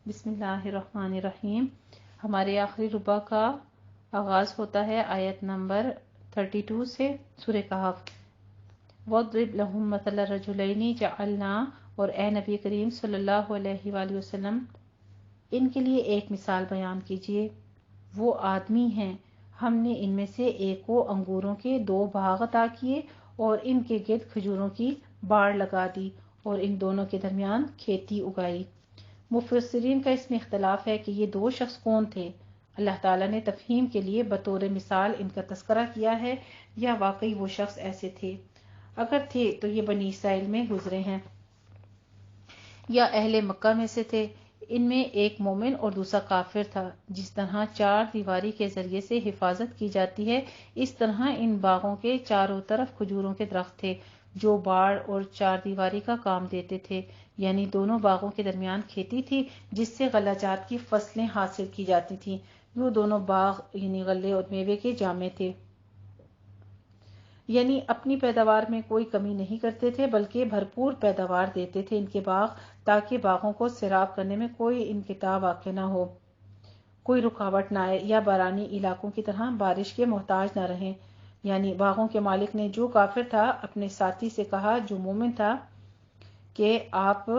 بسم اللہ الرحمن الرحیم۔ ہمارے آخری ربع کا آغاز ہوتا ہے آیت نمبر 32 سے سورہ کہف۔ وَاضْرِبْ لَهُم مَثَلَ الرَّجُلَيْنِ جَعَلْنَا، اور اے نبی کریم صلی اللہ علیہ وآلہ وسلم ان کے لیے ایک مثال بیان کیجئے۔ وہ آدمی ہیں، ہم نے ان میں سے ایک کو انگوروں کے 2 باغ عطا کیے اور ان کے گرد کھجوروں کی باڑ لگا دی اور ان دونوں کے درمیان کھیتی اگائی۔ مفسرین کا اس میں اختلاف ہے کہ یہ 2 شخص کون تھے۔ اللہ تعالیٰ نے تفہیم کے لیے بطور مثال ان کا تذکرہ کیا ہے یا واقعی وہ شخص ایسے تھے۔ اگر تھے تو یہ بنی اسرائیل میں گزرے ہیں یا اہل مکہ میں سے تھے۔ ان میں ایک مومن اور دوسرا کافر تھا۔ جس طرح 4 دیواری کے ذریعے سے حفاظت کی جاتی ہے، اس طرح ان باغوں کے چاروں طرف کھجوروں کے درخت تھے جو باڑ اور 4 دیواری کا کام دیتے تھے، یعنی دونوں باغوں کے درمیان کھیتی تھی جس سے غلہ جات کی فصلیں حاصل کی جاتی تھیں۔ وہ دونوں باغ یعنی غلے اور میوے کے جامع تھے، یعنی اپنی پیداوار میں کوئی کمی نہیں کرتے تھے بلکہ بھرپور پیداوار دیتے تھے ان کے باغ، تاکہ باغوں کو سیراب کرنے میں کوئی انقطاع واقع نہ ہو، کوئی رکاوٹ نہ آئے یا بارانی علاقوں کی طرح بارش کے محتاج نہ رہیں۔ یعنی باغوں کے مالک نے جو کافر تھا اپنے ساتھی سے کہا جو مومن تھا کہ آپ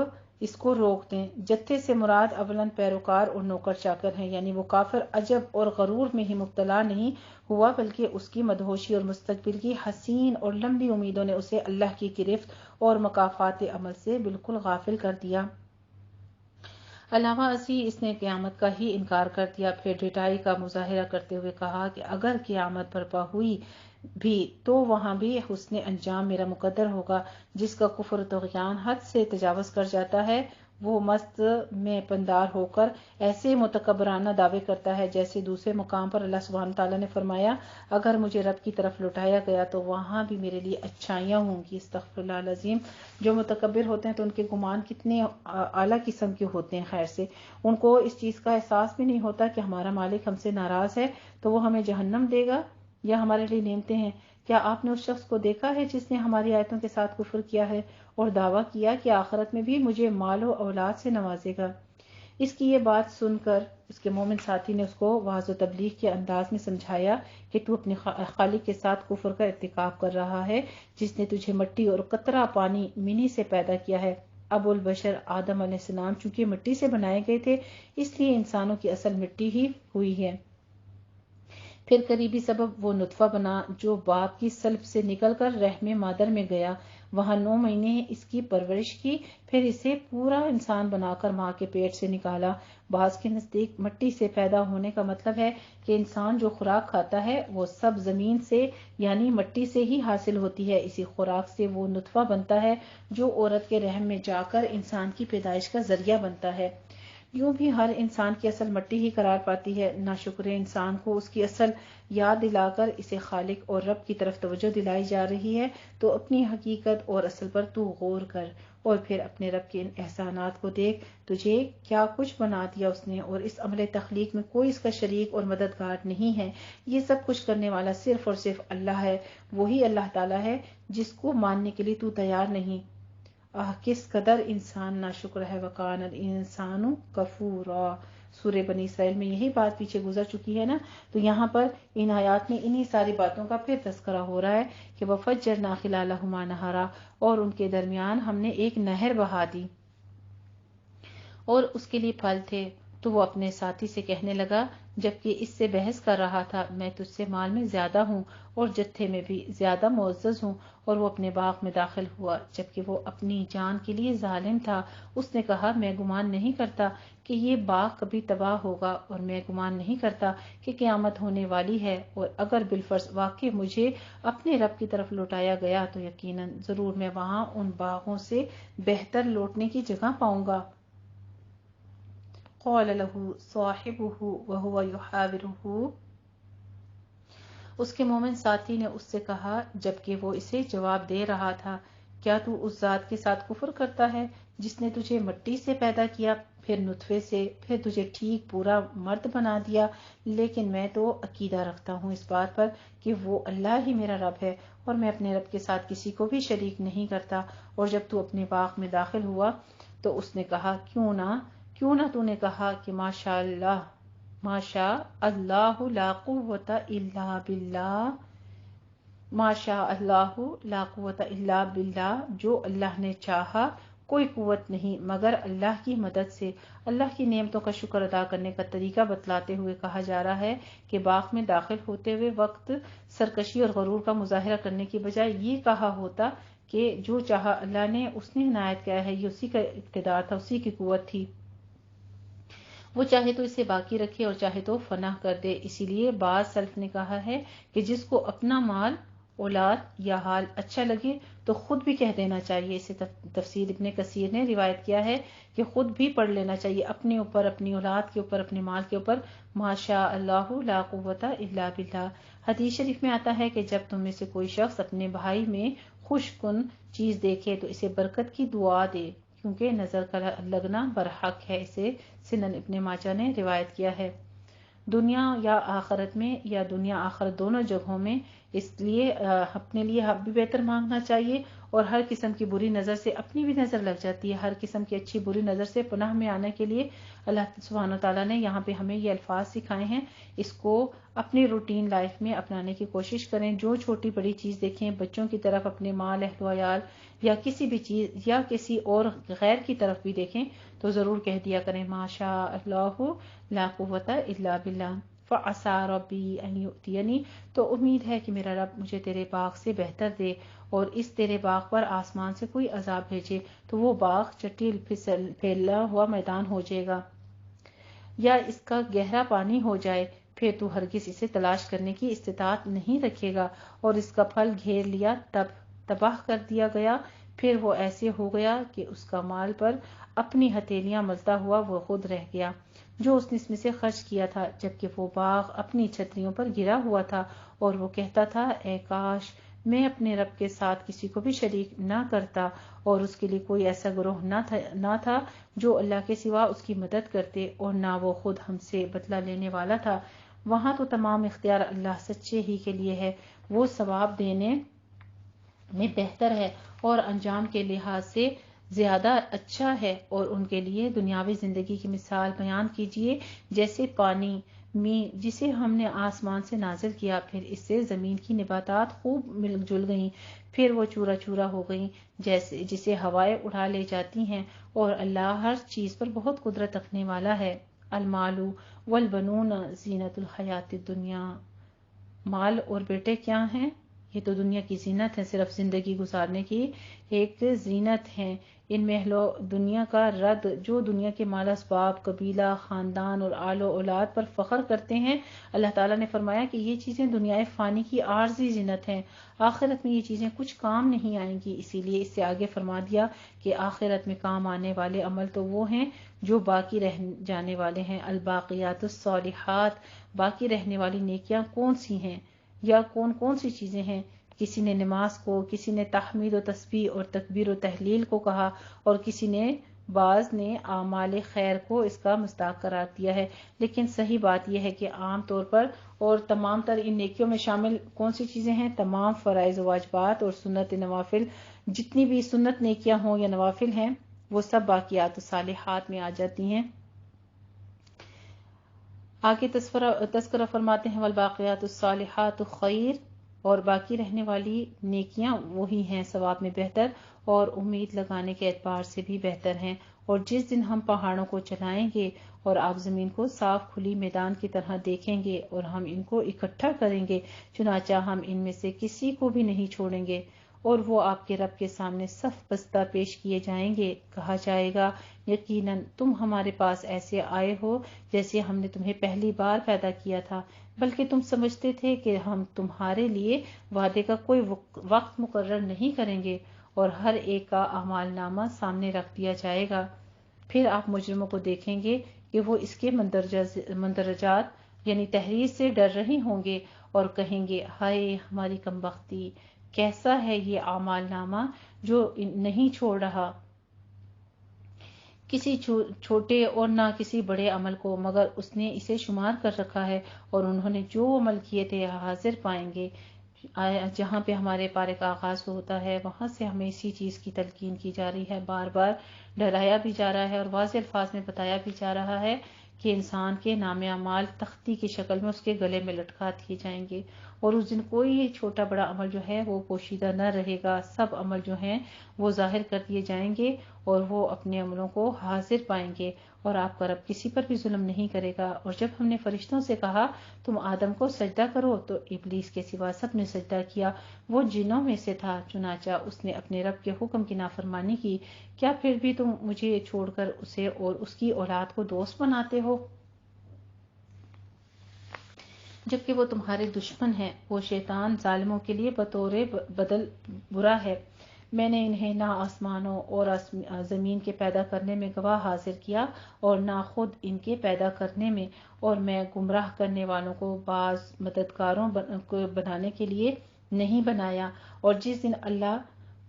اس کو روک دیں۔ جتھے سے مراد اولاً پیروکار اور نوکر چاکر ہیں، یعنی وہ کافر عجب اور غرور میں ہی مبتلا نہیں ہوا بلکہ اس کی مدہوشی اور مستقبل کی حسین اور لمبی امیدوں نے اسے اللہ کی گرفت اور مکافات عمل سے بالکل غافل کر دیا۔ علاوہ ازیں اس نے قیامت کا ہی انکار کر دیا۔ پھر ڈٹائی کا مظاہرہ کرتے ہوئے کہا کہ اگر قیامت برپا ہوئی بھی تو وہاں بھی حسن انجام میرا مقدر ہوگا۔ جس کا کفر و طغیان حد سے تجاوز کر جاتا ہے وہ مست میں پندار ہو کر ایسے متکبرانہ دعوے کرتا ہے جیسے دوسرے مقام پر اللہ سبحانہ تعالیٰ نے فرمایا، اگر مجھے رب کی طرف لوٹایا گیا تو وہاں بھی میرے لیے اچھائیاں ہوں گی۔ استغفر اللہ العظیم۔ جو متکبر ہوتے ہیں تو ان کے گمان کتنے اعلیٰ قسم کے ہوتے ہیں۔ خیر سے ان کو اس چیز کا احساس بھی نہیں ہوتا کہ ہمارا مالک ہم سے ناراض ہے تو وہ ہمیں جہنم دے گا یا ہمارے لیے نعمتیں ہیں۔ کیا آپ نے اس شخص کو دیکھا ہے جس نے ہماری آیتوں کے ساتھ کفر کیا ہے اور دعویٰ کیا کہ آخرت میں بھی مجھے مال و اولاد سے نوازے گا؟ اس کی یہ بات سن کر اس کے مومن ساتھی نے اس کو واعظ و تبلیغ کے انداز میں سمجھایا کہ تو اپنے خالق کے ساتھ کفر کا ارتکاب کر رہا ہے جس نے تجھے مٹی اور قطرہ پانی منی سے پیدا کیا ہے۔ ابو البشر آدم علیہ السلام چونکہ مٹی سے بنائے گئے تھے اس لیے انسانوں کی اصل مٹی ہی ہوئی ہے۔ پھر قریبی سبب وہ نطفہ بنا جو باپ کی سلب سے نکل کر رحم مادر میں گیا، وہاں 9 مہینے اس کی پرورش کی، پھر اسے پورا انسان بنا کر ماں کے پیٹ سے نکالا۔ بعض کے نزدیک مٹی سے پیدا ہونے کا مطلب ہے کہ انسان جو خوراک کھاتا ہے وہ سب زمین سے یعنی مٹی سے ہی حاصل ہوتی ہے۔ اسی خوراک سے وہ نطفہ بنتا ہے جو عورت کے رحم میں جا کر انسان کی پیدائش کا ذریعہ بنتا ہے۔ یوں بھی ہر انسان کی اصل مٹی ہی قرار پاتی ہے۔ ناشکر انسان کو اس کی اصل یاد دلا کر اسے خالق اور رب کی طرف توجہ دلائی جا رہی ہے تو اپنی حقیقت اور اصل پر تو غور کر اور پھر اپنے رب کے ان احسانات کو دیکھ، تجھے کیا کچھ بنا دیا اس نے، اور اس عمل تخلیق میں کوئی اس کا شریک اور مددگار نہیں ہے۔ یہ سب کچھ کرنے والا صرف اور صرف اللہ ہے۔ وہی اللہ تعالیٰ ہے جس کو ماننے کے لیے تو تیار نہیں۔ کس قدر انسان ناشکر ہے۔ وَقَانَ الْإِنسَانُ كَفُورًا۔ سورہ بنی اسرائیل میں یہی بات پیچھے گزر چکی ہے نا، تو یہاں پر ان آیات میں انہی ساری باتوں کا پھر تذکرہ ہو رہا ہے کہ وَفَجَّرْنَا خِلَالَهُمَا نَهَرًا، اور ان کے درمیان ہم نے ایک نہر بہا دی اور اس کے لیے پھل تھے۔ تو وہ اپنے ساتھی سے کہنے لگا جبکہ اس سے بحث کر رہا تھا، میں تجھ سے مال میں زیادہ ہوں اور جتھے میں بھی زیادہ معزز ہوں۔ اور وہ اپنے باغ میں داخل ہوا جبکہ وہ اپنی جان کے لیے ظالم تھا۔ اس نے کہا میں گمان نہیں کرتا کہ یہ باغ کبھی تباہ ہوگا، اور میں گمان نہیں کرتا کہ قیامت ہونے والی ہے، اور اگر بالفرض واقع مجھے اپنے رب کی طرف لوٹایا گیا تو یقیناً ضرور میں وہاں ان باغوں سے بہتر لوٹنے کی جگہ پاؤں گا۔ قال له صاحبه وهو يحاوره، اس کے مومن ساتھی نے اس سے کہا جبکہ وہ اسے جواب دے رہا تھا، کیا تو اس ذات کے ساتھ کفر کرتا ہے جس نے تجھے مٹی سے پیدا کیا، پھر نطفے سے، پھر تجھے ٹھیک پورا مرد بنا دیا؟ لیکن میں تو عقیدہ رکھتا ہوں اس بات پر کہ وہ اللہ ہی میرا رب ہے اور میں اپنے رب کے ساتھ کسی کو بھی شریک نہیں کرتا۔ اور جب تو اپنے باغ میں داخل ہوا تو اس نے کہا کیوں نہ تو نے کہا کہ ماشاء اللہ، ماشاء اللہ لا قوت الا باللہ، ماشاء اللہ لا قوت الا باللہ، جو اللہ نے چاہا کوئی قوت نہیں مگر اللہ کی مدد سے۔ اللہ کی نعمتوں کا شکر ادا کرنے کا طریقہ بتلاتے ہوئے کہا جا رہا ہے کہ باغ میں داخل ہوتے ہوئے وقت سرکشی اور غرور کا مظاہرہ کرنے کی بجائے یہ کہا ہوتا کہ جو چاہا اللہ نے اس نے عنایت کیا ہے، یہ اسی کا اقتدار تھا، اسی کی قوت تھی، وہ چاہے تو اسے باقی رکھے اور چاہے تو فنا کر دے۔ اسی لیے بعض سلف نے کہا ہے کہ جس کو اپنا مال، اولاد یا حال اچھا لگے تو خود بھی کہہ دینا چاہیے۔ اسے تفسیر ابن کثیر نے روایت کیا ہے کہ خود بھی پڑھ لینا چاہیے اپنے اوپر، اپنی اولاد کے اوپر، اپنے مال کے اوپر، ماشاء اللہ لا قوت الا باللہ۔ حدیث شریف میں آتا ہے کہ جب تم میں سے کوئی شخص اپنے بھائی میں خوش کن چیز دیکھے تو اسے برکت کی دعا دے، کیونکہ نظر کا لگنا برحق ہے۔ اسے سنن ابن ماجہ نے روایت کیا ہے۔ دنیا یا آخرت میں، یا دنیا آخرت دونوں جگہوں میں، اس لیے اپنے لیے بھی بہتر مانگنا چاہیے، اور ہر قسم کی بری نظر سے اپنی بھی نظر لگ جاتی ہے۔ ہر قسم کی اچھی بری نظر سے پناہ میں آنے کے لیے اللہ سبحانہ وتعالیٰ نے یہاں پہ ہمیں یہ الفاظ سکھائے ہیں، اس کو اپنی روٹین لائف میں اپنانے کی کوشش کریں۔ جو چھوٹی بڑی چیز دیکھیں، بچوں کی طرف، اپنے مال، اہل و عیال، یا کسی بھی چیز یا کسی اور غیر کی طرف بھی دیکھیں تو ضرور کہہ دیا کریں ماشاء اللہ لا قوت الا باللہ۔ فعسى ربی ان یؤتینی، تو امید ہے کہ میرا رب مجھے تیرے باغ سے بہتر دے اور اس تیرے باغ پر آسمان سے کوئی عذاب بھیجے تو وہ باغ چٹیل پھیلا ہوا میدان ہو جائے گا، یا اس کا گہرا پانی ہو جائے، پھر تو ہرگز اسے تلاش کرنے کی استطاعت نہیں رکھے گا، اور اس کا پھل گھیر لیا تب تباہ کر دیا گیا، پھر وہ ایسے ہو گیا کہ اس کا مال پر اپنی ہتھیلیاں ملتا ہوا وہ خود رہ گیا جو اس نے اس میں سے خرچ کیا تھا، جبکہ وہ باغ اپنی چھتریوں پر گرا ہوا تھا، اور وہ کہتا تھا اے کاش میں اپنے رب کے ساتھ کسی کو بھی شریک نہ کرتا، اور اس کے لیے کوئی ایسا گروہ نہ تھا جو اللہ کے سوا اس کی مدد کرتے، اور نہ وہ خود ہم سے بدلہ لینے والا تھا۔ وہاں تو تمام اختیار اللہ سچے ہی کے لیے ہے، وہ ثواب دینے میں بہتر ہے اور انجام کے لحاظ سے زیادہ اچھا ہے۔ اور ان کے لیے دنیاوی زندگی کی مثال بیان کیجیے، جیسے پانی میں جسے ہم نے آسمان سے نازل کیا، پھر اس سے زمین کی نباتات خوب مل جل گئیں، پھر وہ چورا چورا ہو گئیں، جسے ہوائیں اڑا لے جاتی ہیں، اور اللہ ہر چیز پر بہت قدرت رکھنے والا ہے۔ المال والبنون زینت الحیات الدنیا، مال اور بیٹے کیا ہیں؟ یہ تو دنیا کی زینت ہے، صرف زندگی گزارنے کی ایک زینت ہے۔ ان محل دنیا کا رد جو دنیا کے مال اسباب، قبیلہ، خاندان اور آل و اولاد پر فخر کرتے ہیں، اللہ تعالیٰ نے فرمایا کہ یہ چیزیں دنیا فانی کی عارضی زینت ہیں، آخرت میں یہ چیزیں کچھ کام نہیں آئیں گی۔ اسی لیے اس سے آگے فرما دیا کہ آخرت میں کام آنے والے عمل تو وہ ہیں جو باقی رہ جانے والے ہیں۔ الباقیات الصالحات، باقی رہنے والی نیکیاں کون سی ہیں، یا کون کون سی چیزیں ہیں؟ کسی نے نماز کو، کسی نے تحمید و تسبیح اور تکبیر و تحلیل کو کہا، اور کسی نے بعض نے اعمال خیر کو اس کا مصداق قرار دیا ہے، لیکن صحیح بات یہ ہے کہ عام طور پر اور تمام تر ان نیکیوں میں شامل کون سی چیزیں ہیں؟ تمام فرائض و واجبات اور سنت نوافل، جتنی بھی سنت نیکیاں ہوں یا نوافل ہیں وہ سب باقیات الصالحات میں آ جاتی ہیں۔ آگے تذکرہ فرماتے ہیں والباقیات الصالحات خیر، اور باقی رہنے والی نیکیاں وہی ہیں ثواب میں بہتر اور امید لگانے کے اعتبار سے بھی بہتر ہیں۔ اور جس دن ہم پہاڑوں کو چلائیں گے اور آپ زمین کو صاف کھلی میدان کی طرح دیکھیں گے اور ہم ان کو اکٹھا کریں گے، چنانچہ ہم ان میں سے کسی کو بھی نہیں چھوڑیں گے، اور وہ آپ کے رب کے سامنے صف بستہ پیش کیے جائیں گے۔ کہا جائے گا یقیناً تم ہمارے پاس ایسے آئے ہو جیسے ہم نے تمہیں پہلی بار پیدا کیا تھا، بلکہ تم سمجھتے تھے کہ ہم تمہارے لیے وعدے کا کوئی وقت مقرر نہیں کریں گے، اور ہر ایک کا اعمال نامہ سامنے رکھ دیا جائے گا۔ پھر آپ مجرموں کو دیکھیں گے کہ وہ اس کے مندرجات یعنی تحریر سے ڈر رہے ہوں گے اور کہیں گے ہائے ہماری کمبختی، کیسا ہے یہ اعمال نامہ جو نہیں چھوڑ رہا کسی چھوٹے اور نہ کسی بڑے عمل کو، مگر اس نے اسے شمار کر رکھا ہے، اور انہوں نے جو عمل کیے تھے حاضر پائیں گے۔ جہاں پہ ہمارے پارے کا آغاز ہوتا ہے وہاں سے ہمیں اسی چیز کی تلقین کی جا رہی ہے، بار بار ڈرایا بھی جا رہا ہے اور واضح الفاظ میں بتایا بھی جا رہا ہے کہ انسان کے نام اعمال تختی کی شکل میں اس کے گلے میں لٹکا دیے جائیں گے، اور اس دن کوئی چھوٹا بڑا عمل جو ہے وہ پوشیدہ نہ رہے گا، سب عمل جو ہیں وہ ظاہر کر دیے جائیں گے اور وہ اپنے عملوں کو حاضر پائیں گے، اور آپ کا رب کسی پر بھی ظلم نہیں کرے گا۔ اور جب ہم نے فرشتوں سے کہا تم آدم کو سجدہ کرو تو ابلیس کے سوا سب نے سجدہ کیا، وہ جنوں میں سے تھا، چنانچہ اس نے اپنے رب کے حکم کی نافرمانی کی، کیا پھر بھی تم مجھے چھوڑ کر اسے اور اس کی اولاد کو دوست بناتے ہو، جبکہ وہ تمہارے دشمن ہیں۔ وہ شیطان ظالموں کے لیے بطور بدل برا ہے۔ میں نے انہیں نہ آسمانوں اور زمین کے پیدا کرنے میں گواہ حاضر کیا اور نہ خود ان کے پیدا کرنے میں، اور میں گمراہ کرنے والوں کو بعض مددگاروں کو بنانے کے لیے نہیں بنایا۔ اور جس دن اللہ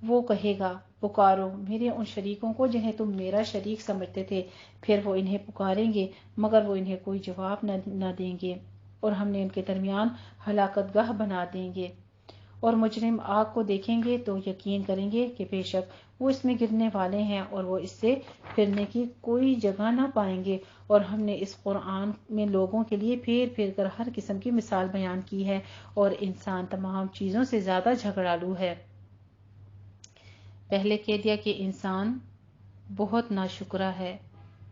وہ کہے گا پکارو میرے ان شریکوں کو جنہیں تم میرا شریک سمجھتے تھے، پھر وہ انہیں پکاریں گے مگر وہ انہیں کوئی جواب نہ دیں گے، اور ہم نے ان کے درمیان ہلاکت گاہ بنا دیں گے۔ اور مجرم آگ کو دیکھیں گے تو یقین کریں گے کہ بے شک وہ اس میں گرنے والے ہیں اور وہ اس سے پھرنے کی کوئی جگہ نہ پائیں گے۔ اور ہم نے اس قرآن میں لوگوں کے لیے پھیر پھیر کر ہر قسم کی مثال بیان کی ہے، اور انسان تمام چیزوں سے زیادہ جھگڑالو ہے۔ پہلے کہہ دیا کہ انسان بہت ناشکرا ہے،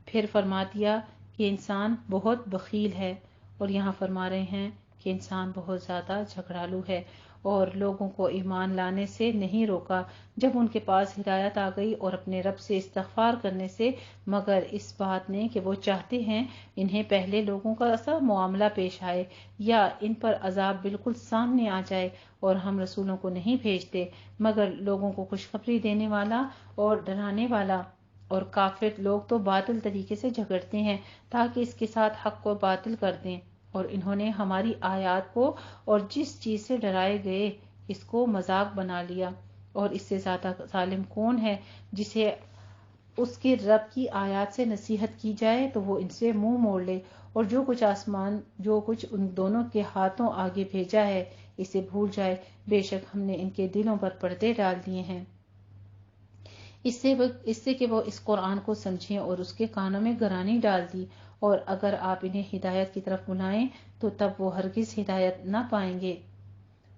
پھر فرما دیا کہ انسان بہت بخیل ہے، اور یہاں فرما رہے ہیں کہ انسان بہت زیادہ جھگڑالو ہے، اور لوگوں کو ایمان لانے سے نہیں روکا جب ان کے پاس ہدایت آ گئی اور اپنے رب سے استغفار کرنے سے، مگر اس بات نے کہ وہ چاہتے ہیں انہیں پہلے لوگوں کا ایسا معاملہ پیش آئے یا ان پر عذاب بالکل سامنے آ جائے۔ اور ہم رسولوں کو نہیں بھیجتے مگر لوگوں کو خوشخبری دینے والا اور ڈرانے والا، اور کافر لوگ تو باطل طریقے سے جھگڑتے ہیں تاکہ اس کے ساتھ حق کو باطل کر دیں، اور انہوں نے ہماری آیات کو اور جس چیز سے ڈرائے گئے اس کو مذاق بنا لیا۔ اور اس سے زیادہ ظالم کون ہے جسے اس کے رب کی آیات سے نصیحت کی جائے تو وہ ان سے منہ موڑ لے، اور جو کچھ ان دونوں کے ہاتھوں آگے بھیجا ہے اسے بھول جائے، بے شک ہم نے ان کے دلوں پر پردے ڈال دیے ہیں، اس سے کہ وہ اس قرآن کو سمجھیں، اور اس کے کانوں میں گرانی ڈال دی، اور اگر آپ انہیں ہدایت کی طرف بلائیں تو تب وہ ہرگز ہدایت نہ پائیں گے۔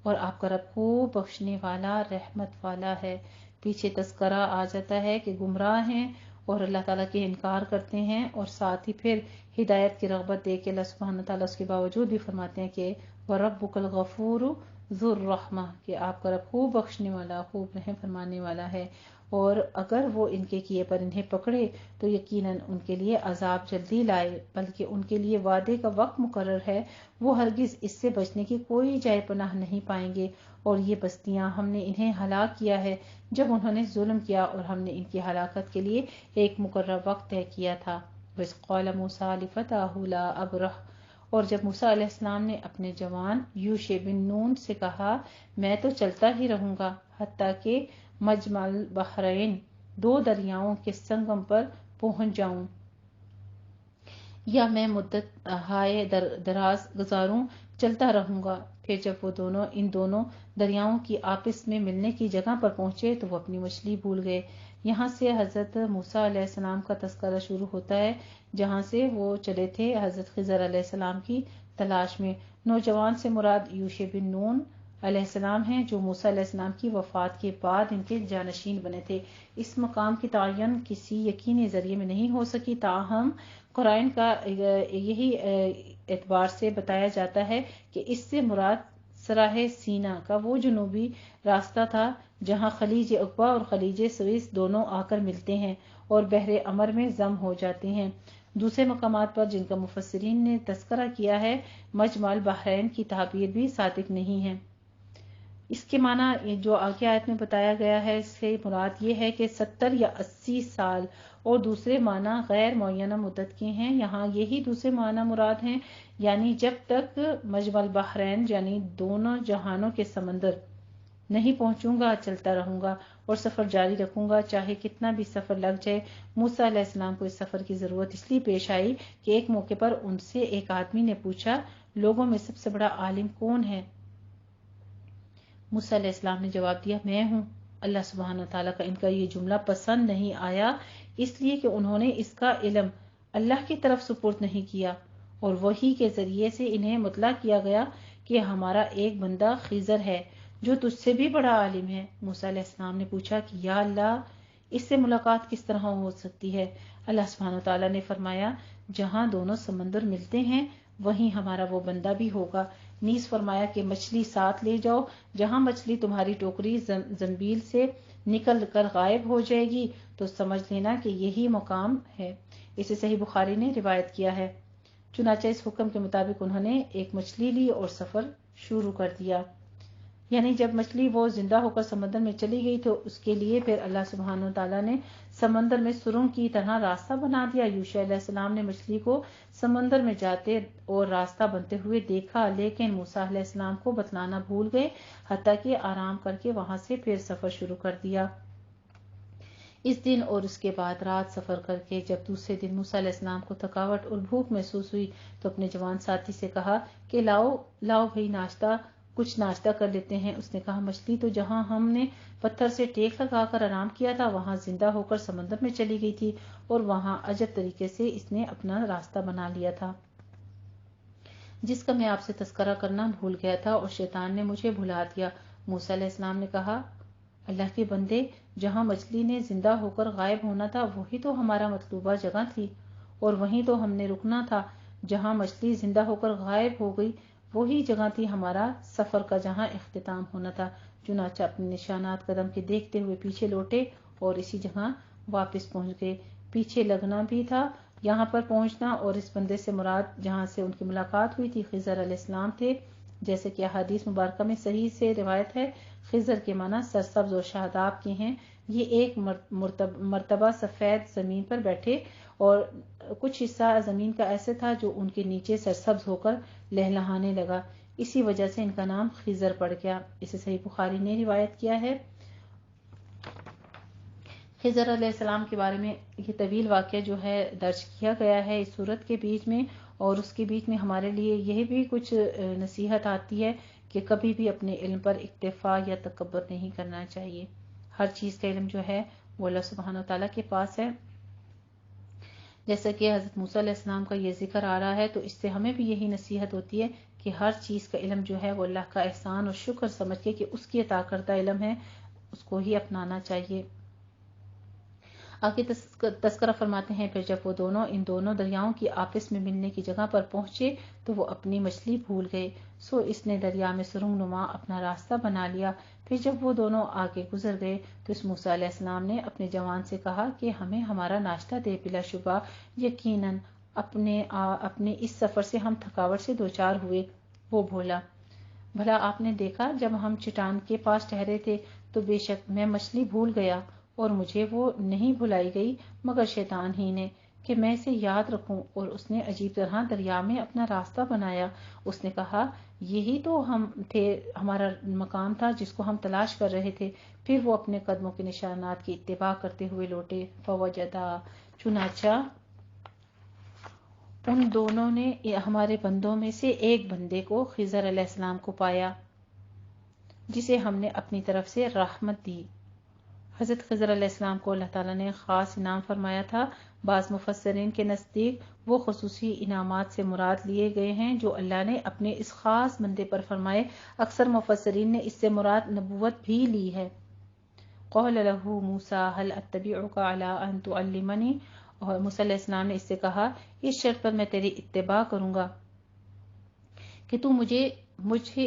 اور آپ کا رب خوب بخشنے والا رحمت والا ہے۔ پیچھے تذکرہ آ جاتا ہے کہ گمراہ ہیں اور اللہ تعالیٰ کے انکار کرتے ہیں، اور ساتھ ہی پھر ہدایت کی رغبت دے کے اللہ سبحانہ تعالیٰ اس کے باوجود بھی فرماتے ہیں کہ وَرَبُّكَ الْغَفُورُ ذُو الرَّحْمَةِ، کہ آپ کا رب خوب بخشنے والا، خوب رحم فرمانے والا ہے، اور اگر وہ ان کے کیے پر انہیں پکڑے تو یقیناً ان کے لیے عذاب جلدی لائے، بلکہ ان کے لیے وعدے کا وقت مقرر ہے، وہ ہرگز اس سے بچنے کی کوئی جائے پناہ نہیں پائیں گے۔ اور یہ بستیاں ہم نے انہیں ہلاک کیا ہے جب انہوں نے ظلم کیا، اور ہم نے ان کی ہلاکت کے لیے ایک مقرر وقت طے کیا تھا۔ وَإِذْ قَالَ مُوسَىٰ لِفَتَاهُ لَا أَبْرَحُ، اور جب موسیٰ علیہ السلام نے اپنے جوان یوشع بن نون سے کہا میں تو چلتا ہی رہوں گا حتیٰ کہ مجمع البحرین، دو دریاؤں کے سنگم پر پہنچ جاؤں، یا میں مدت ہائے دراز گزاروں چلتا رہوں گا۔ پھر جب وہ ان دونوں دریاؤں کی آپس میں ملنے کی جگہ پر پہنچے تو وہ اپنی مچھلی بھول گئے۔ یہاں سے حضرت موسیٰ علیہ السلام کا تذکرہ شروع ہوتا ہے، جہاں سے وہ چلے تھے حضرت خضر علیہ السلام کی تلاش میں۔ نوجوان سے مراد یوشع بن نون علیہ السلام ہیں، جو موسیٰ علیہ السلام کی وفات کے بعد ان کے جانشین بنے تھے۔ اس مقام کی تعین کسی یقینی ذریعے میں نہیں ہو سکی، تاہم قرائن کا یہی اعتبار سے بتایا جاتا ہے کہ اس سے مراد سراہ سینا کا وہ جنوبی راستہ تھا جہاں خلیج عقبہ اور خلیج سویس دونوں آ کر ملتے ہیں اور بحر امر میں ضم ہو جاتے ہیں۔ دوسرے مقامات پر جن کا مفسرین نے تذکرہ کیا ہے، مجمع البحرین کی تعبیر بھی صادق نہیں ہے۔ اس کے معنی جو آگے آیت میں بتایا گیا ہے، اس سے مراد یہ ہے کہ 70 یا 80 سال، اور دوسرے معنی غیر معینہ مدت کے ہیں۔ یہاں یہی دوسرے معنی مراد ہیں، یعنی جب تک مجمع البحرین یعنی دونوں جہانوں کے سمندر نہیں پہنچوں گا چلتا رہوں گا اور سفر جاری رکھوں گا، چاہے کتنا بھی سفر لگ جائے۔ موسیٰ علیہ السلام کو اس سفر کی ضرورت اس لیے پیش آئی کہ ایک موقع پر ان سے ایک آدمی نے پوچھا لوگوں میں سب سے بڑا عالم کون ہے؟ موسیٰ علیہ السلام نے جواب دیا میں ہوں۔ اللہ سبحانہ تعالیٰ کا ان کا یہ جملہ پسند نہیں آیا، اس لیے کہ انہوں نے اس کا علم اللہ کی طرف سپرد نہیں کیا، اور وحی کے ذریعے سے انہیں مطلع کیا گیا کہ ہمارا ایک بندہ خضر ہے جو تجھ سے بھی بڑا عالم ہے۔ موسیٰ علیہ السلام نے پوچھا کہ یا اللہ، اس سے ملاقات کس طرح ہو سکتی ہے؟ اللہ سبحانہ تعالیٰ نے فرمایا جہاں دونوں سمندر ملتے ہیں وہیں ہمارا وہ بندہ بھی ہوگا۔ نیز فرمایا کہ مچھلی ساتھ لے جاؤ، جہاں مچھلی تمہاری ٹوکری زنبیل سے نکل کر غائب ہو جائے گی تو سمجھ لینا کہ یہی مقام ہے۔ اسے صحیح بخاری نے روایت کیا ہے۔ چنانچہ اس حکم کے مطابق انہوں نے ایک مچھلی لی اور سفر شروع کر دیا۔ یعنی جب مچھلی وہ زندہ ہو کر سمندر میں چلی گئی تو اس کے لیے پھر اللہ سبحانہ تعالیٰ نے سمندر میں سرنگ کی طرح راستہ بنا دیا۔ یوشع علیہ السلام نے مچھلی کو سمندر میں جاتے اور راستہ بنتے ہوئے دیکھا، لیکن موسیٰ علیہ السلام کو بتلانا بھول گئے، حتیٰ کہ آرام کر کے وہاں سے پھر سفر شروع کر دیا۔ اس دن اور اس کے بعد رات سفر کر کے جب دوسرے دن موسیٰ علیہ السلام کو تھکاوٹ اور بھوک محسوس ہوئی تو اپنے جوان ساتھی سے کہا کہ لاؤ بھائی کچھ ناشتہ کر لیتے ہیں۔ اس نے کہا مچھلی تو جہاں ہم نے پتھر سے ٹیک لگا کر آرام کیا تھا وہاں زندہ ہو کر سمندر میں چلی گئی تھی، اور وہاں عجب طریقے سے اس نے اپنا راستہ بنا لیا تھا، جس کا میں آپ سے تذکرہ کرنا بھول گیا تھا، اور شیطان نے مجھے بھلا دیا۔ موسیٰ علیہ السلام نے کہا اللہ کے بندے، جہاں مچھلی نے زندہ ہو کر غائب ہونا تھا وہی تو ہمارا مطلوبہ جگہ تھی، اور وہیں تو ہم نے رکنا تھا۔ جہاں مچھلی زندہ ہو کر غائب ہو گئی وہی جگہ تھی ہمارا سفر کا جہاں اختتام ہونا تھا۔ چنانچہ اپنے نشانات قدم کے دیکھتے ہوئے پیچھے لوٹے اور اسی جگہ واپس پہنچ گئے۔ پیچھے لگنا بھی تھا یہاں پر پہنچنا، اور اس بندے سے مراد جہاں سے ان کی ملاقات ہوئی تھی خضر علیہ السلام تھے، جیسے کہ احادیث مبارکہ میں صحیح سے روایت ہے۔ خضر کے معنی سرسبز اور شاداب کے ہیں۔ یہ ایک مرتبہ سفید زمین پر بیٹھے اور کچھ حصہ زمین کا ایسے تھا جو ان کے نیچے سرسبز ہو کر لہلہانے لگا، اسی وجہ سے ان کا نام خضر پڑ گیا۔ اسے صحیح بخاری نے روایت کیا ہے۔ خضر علیہ السلام کے بارے میں یہ طویل واقعہ جو ہے درج کیا گیا ہے اس سورت کے بیچ میں، اور اس کے بیچ میں ہمارے لیے یہ بھی کچھ نصیحت آتی ہے کہ کبھی بھی اپنے علم پر اکتفا یا تکبر نہیں کرنا چاہیے۔ ہر چیز کا علم جو ہے وہ اللہ سبحانہ تعالیٰ کے پاس ہے۔ جیسا کہ حضرت موسیٰ علیہ السلام کا یہ ذکر آ رہا ہے تو اس سے ہمیں بھی یہی نصیحت ہوتی ہے کہ ہر چیز کا علم جو ہے وہ اللہ کا احسان اور شکر سمجھ کے کہ اس کی عطا کردہ علم ہے اس کو ہی اپنانا چاہیے۔ آگے تذکرہ فرماتے ہیں پھر جب وہ دونوں ان دونوں دریاؤں کی آپس میں ملنے کی جگہ پر پہنچے تو وہ اپنی مچھلی بھول گئے، سو اس نے دریا میں سرنگ نما اپنا راستہ بنا لیا۔ پھر جب وہ دونوں آگے گزر گئے تو اس موسیٰ علیہ السلام نے اپنے جوان سے کہا کہ ہمیں ہمارا ناشتہ دے، بلا شبہ یقیناً اپنے اس سفر سے ہم تھکاوٹ سے دوچار ہوئے۔ وہ بولا بھلا آپ نے دیکھا جب ہم چٹان کے پاس ٹھہرے تھے تو بے شک میں مچھلی بھول گیا، اور مجھے وہ نہیں بھلائی گئی مگر شیطان ہی نے کہ میں اسے یاد رکھوں، اور اس نے عجیب طرح دریا میں اپنا راستہ بنایا۔ اس نے کہا یہی تو ہمارا مقام تھا جس کو ہم تلاش کر رہے تھے۔ پھر وہ اپنے قدموں کے نشانات کی اتباع کرتے ہوئے لوٹے۔ فوجدا، چنانچہ ان دونوں نے ہمارے بندوں میں سے ایک بندے کو خضر علیہ السلام کو پایا جسے ہم نے اپنی طرف سے رحمت دی۔ حضرت خضر علیہ السلام کو اللہ تعالیٰ نے خاص انعام فرمایا تھا۔ بعض مفسرین کے نزدیک وہ خصوصی انعامات سے مراد لیے گئے ہیں جو اللہ نے اپنے اس خاص بندے پر فرمائے۔ اکثر مفسرین نے اس سے مراد نبوت بھی لی ہے۔ قال له موسیٰ هل اتبعک علی ان تعلمنی، اور موسیٰ علیہ السلام نے اس سے کہا اس شرط پر میں تیری اتباع کروں گا کہ تو مجھے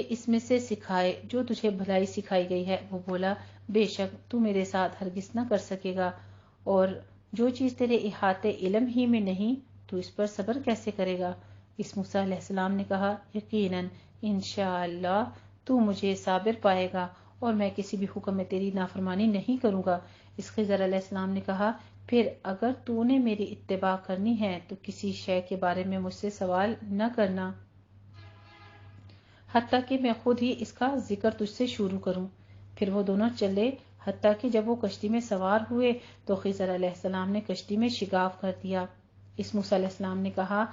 اس میں سے سکھائے جو تجھے بھلائی سکھائی گئی ہے۔ وہ بولا بے شک تو میرے ساتھ ہرگز نہ کر سکے گا، اور جو چیز تیرے احاطے علم ہی میں نہیں تو اس پر صبر کیسے کرے گا؟ اس موسیٰ علیہ السلام نے کہا یقیناً انشاءاللہ تو مجھے صابر پائے گا، اور میں کسی بھی حکم میں تیری نافرمانی نہیں کروں گا۔ اس خضر علیہ السلام نے کہا پھر اگر تو نے میری اتباع کرنی ہے تو کسی شے کے بارے میں مجھ سے سوال نہ کرنا حتیٰ کہ میں خود ہی اس کا ذکر تجھ سے شروع کروں۔ پھر وہ دونوں چلے حتیٰ کہ جب وہ کشتی میں سوار ہوئے تو خضر علیہ السلام نے کشتی میں شگاف کر دیا۔ اس موسیٰ علیہ السلام نے کہا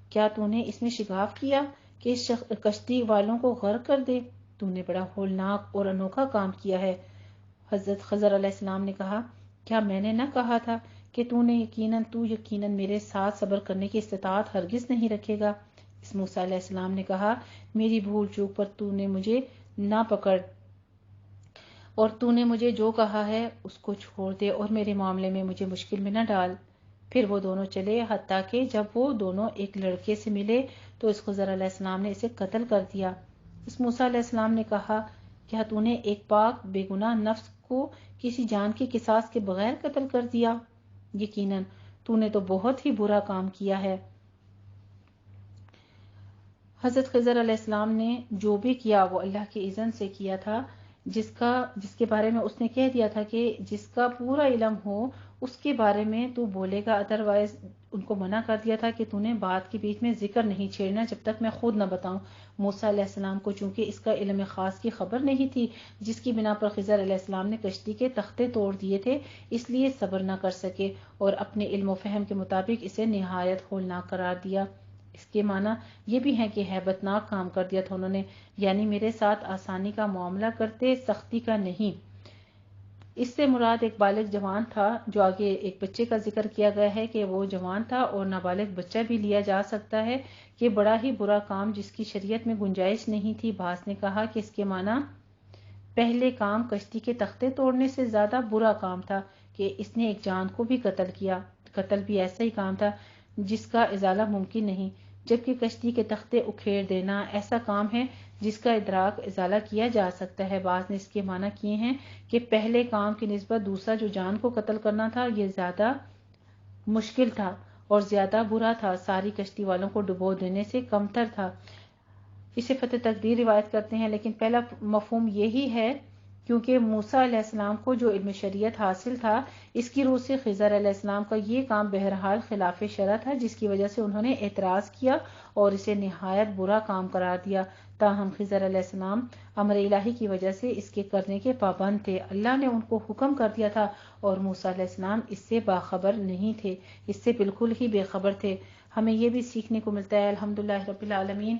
کیا تو نے اس میں شگاف کیا کہ اس کشتی والوں کو غرق کر دے؟ تو نے بڑا ہولناک اور انوکھا کام کیا ہے۔ حضرت خضر علیہ السلام نے کہا، کیا میں نے نہ کہا تھا کہ تو یقیناً میرے ساتھ صبر کرنے کی استطاعت ہرگز نہیں رکھے گا۔ اس موسیٰ علیہ السلام نے کہا، میری بھول چوک پر تو نے مجھے نہ پکڑ، اور تو نے مجھے جو کہا ہے اس کو چھوڑ دے اور میرے معاملے میں مجھے مشکل میں نہ ڈال۔ پھر وہ دونوں چلے، حتیٰ کہ جب وہ دونوں ایک لڑکے سے ملے تو اس خضر علیہ السلام نے اسے قتل کر دیا۔ اس موسیٰ علیہ السلام نے کہا، کیا تو نے ایک پاک بے گناہ نفس کو کسی جان کے قصاص کے بغیر قتل کر دیا؟ یقیناً تو نے تو بہت ہی برا کام کیا ہے۔ حضرت خضر علیہ السلام نے جو بھی کیا وہ اللہ کے اذن سے کیا تھا، جس کے بارے میں اس نے کہہ دیا تھا کہ جس کا پورا علم ہو اس کے بارے میں تو بولے گا، ادروائز ان کو منع کر دیا تھا کہ تو نے بات کے بیچ میں ذکر نہیں چھیڑنا جب تک میں خود نہ بتاؤں۔ موسیٰ علیہ السلام کو چونکہ اس کا علم خاص کی خبر نہیں تھی، جس کی بنا پر خضر علیہ السلام نے کشتی کے تختے توڑ دیے تھے، اس لیے صبر نہ کر سکے اور اپنے علم و فہم کے مطابق اسے نہایت ہولناک قرار دیا۔ اس کے معنی یہ بھی ہے کہ ہیبت ناک کام کر دیا تھا انہوں نے، یعنی میرے ساتھ آسانی کا معاملہ کرتے، سختی کا نہیں۔ اس سے مراد ایک بالغ جوان تھا، جو آگے ایک بچے کا ذکر کیا گیا ہے کہ وہ جوان تھا اور نابالغ بچہ بھی لیا جا سکتا ہے، کہ بڑا ہی برا کام جس کی شریعت میں گنجائش نہیں تھی۔ باز نے کہا کہ اس کے معنی پہلے کام کشتی کے تختے توڑنے سے زیادہ برا کام تھا کہ اس نے ایک جان کو بھی قتل کیا۔ قتل بھی ایسا ہی کام تھا جس کا ازالہ ممکن نہیں، جبکہ کشتی کے تختے اکھیڑ دینا ایسا کام ہے جس کا ادراک ازالہ کیا جا سکتا ہے۔ بعض نے اس کے معنی کیے ہیں کہ پہلے کام کی نسبت دوسرا جو جان کو قتل کرنا تھا یہ زیادہ مشکل تھا اور زیادہ برا تھا، ساری کشتی والوں کو ڈبو دینے سے کم تر تھا۔ اسے فتح تقدیر روایت کرتے ہیں، لیکن پہلا مفہوم یہی ہے کیونکہ موسیٰ علیہ السلام کو جو علم شریعت حاصل تھا، اس کی روح سے خضر علیہ السلام کا یہ کام بہرحال خلاف شرع تھا، جس کی وجہ سے انہوں نے اعتراض کیا اور اسے نہایت برا کام قرار دیا۔ تاہم خضر علیہ السلام امر الہی کی وجہ سے اس کے کرنے کے پابند تھے، اللہ نے ان کو حکم کر دیا تھا اور موسیٰ علیہ السلام اس سے باخبر نہیں تھے، اس سے بالکل ہی بے خبر تھے۔ ہمیں یہ بھی سیکھنے کو ملتا ہے، الحمدللہ رب العالمین،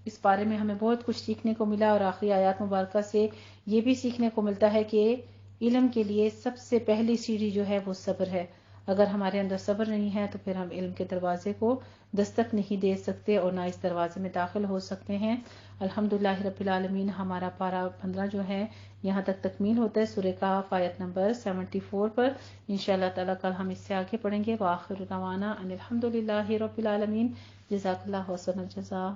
اس بارے میں ہمیں بہت کچھ سیکھنے کو ملا، اور آخری آیات مبارکہ سے یہ بھی سیکھنے کو ملتا ہے کہ علم کے لیے سب سے پہلی سیڑھی جو ہے وہ صبر ہے۔ اگر ہمارے اندر صبر نہیں ہے تو پھر ہم علم کے دروازے کو دستک نہیں دے سکتے اور نہ اس دروازے میں داخل ہو سکتے ہیں۔ الحمدللہ رب العالمین، ہمارا پارہ 15 جو ہے یہاں تک تکمیل ہوتا ہے، سورہ کہف آیت نمبر 74 پر۔ انشاءاللہ تعالیٰ کل ہم اس سے آگے پڑھیں گے۔ وآخر دعوانا ان الحمدللہ رب العالمین۔ جزاک اللہ حسن الجزا۔